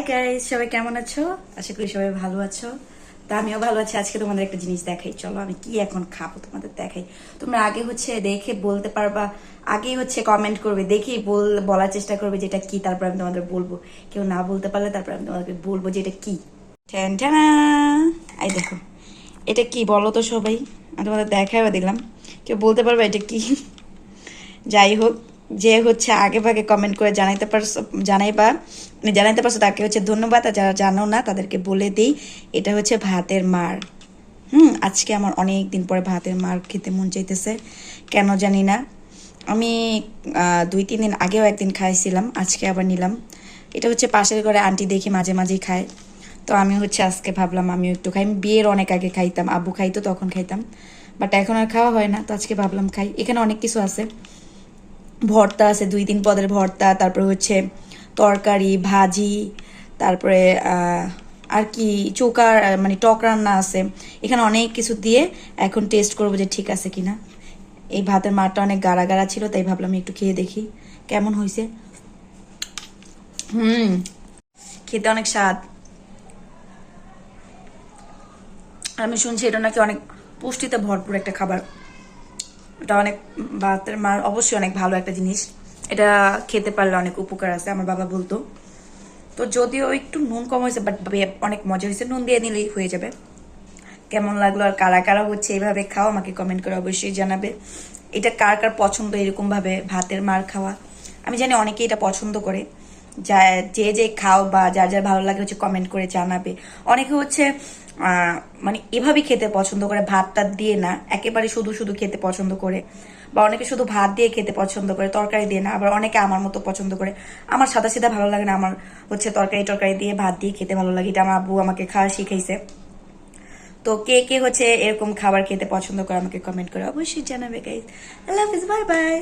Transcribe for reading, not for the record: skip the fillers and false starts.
Hi guys, সবাই কেমন আছো? আশা করি সবাই ভালো আছো। তা আমিও ভালো আছি। আজকে তোমাদের একটা জিনিস দেখাই, চলো আমি কি এখন খাবো তোমাদের দেখাই। তোমরা আগে দেখে বলতে পারবা, আগেই কমেন্ট করবে, দেখেই বলার চেষ্টা করবে যেটা কি, তারপর আমি তোমাদের বলবো। কেউ না বলতে পারলে তারপর আমি তোমাদেরকে বলবো যে এটা কি। ঠ্যান ঠ্যানা, এই দেখো এটা কি বলো তো সবাই। আমি তোমাদের দেখাইবা দিলাম, কেউ বলতে পারবে এটা কি? যাই হোক, যে আগে ভাগে কমেন্ট করে জানাইতে পারছো তাকে ধন্যবাদ। আর যারা জানো না তাদেরকে বলে দিই, এটা ভাতের মার। আজকে আমার অনেক দিন পরে ভাতের মার খেতে মন চাইতেছে, কেন জানি না। আমি 2-3 দিন আগেও একদিন খাইছিলাম, আজকে আবার নিলাম। এটা পাশের ঘরে আন্টি দেখি মাঝে মাঝেই খায়, তো আমি আজকে ভাবলাম আমিও একটু খাই। আমি বিয়ের অনেক আগে খাইতাম, আব্বু খাইতো তখন খাইতাম, বাট এখন আর খাওয়া হয় না, তো আজকে ভাবলাম খাই। এখানে অনেক কিছু আছে, ভর্তা আছে, 2-3 পদের ভর্তা, তারপরে তরকারি ভাজি, তারপরে আর কি চোকার মানে টক রান্না আছে। এখানে অনেক কিছু দিয়ে এখন টেস্ট করবো যে ঠিক আছে কিনা। এই ভাতের মারটা অনেক গাঢ়া গাঢ়া ছিল, তাই ভাবলাম একটু খেয়ে দেখি কেমন হয়েছে। খেতে অনেক স্বাদ। আমি শুনছি এটা নাকি অনেক পুষ্টিতে ভরপুর একটা খাবার। এটা অনেক, ভাতের মার অবশ্যই অনেক ভালো একটা জিনিস। এটা খেতে পারলে অনেক উপকার আছে, আমার বাবা বলতো। তো যদিও একটু নুন কম হয়েছে, বাট অনেক মজা হয়েছে। নুন দিয়ে নিলেই হয়ে যাবে। কেমন লাগলো আর কারা কারা এইভাবে খাও আমাকে কমেন্ট করে অবশ্যই জানাবে। এটা কার কার পছন্দ এরকম ভাবে ভাতের মার খাওয়া। আমি জানি অনেকে এটা পছন্দ করে, যে যে খাও বা যার যার ভালো লাগে কমেন্ট করে জানাবে। অনেকে মানে এভাবে খেতে পছন্দ করে, ভাতটা দিয়ে না, একেবারে শুধু শুধু খেতে পছন্দ করে। বা অনেকে শুধু ভাত দিয়ে খেতে পছন্দ করে, তরকারি দিয়ে না। আবার অনেকে আমার মতো পছন্দ করে। আমার সাদা সিধা ভালো লাগে না, আমার তরকারি টরকারি দিয়ে ভাত দিয়ে খেতে ভালো লাগে। এটা আমার আব্বু আমাকে খাওয়া শিখাইছে। তো কে কে এরকম খাবার খেতে পছন্দ করে আমাকে কমেন্ট করে অবশ্যই জানাবে গাইস। আল্লাহ হাফিজ, বাই বাই।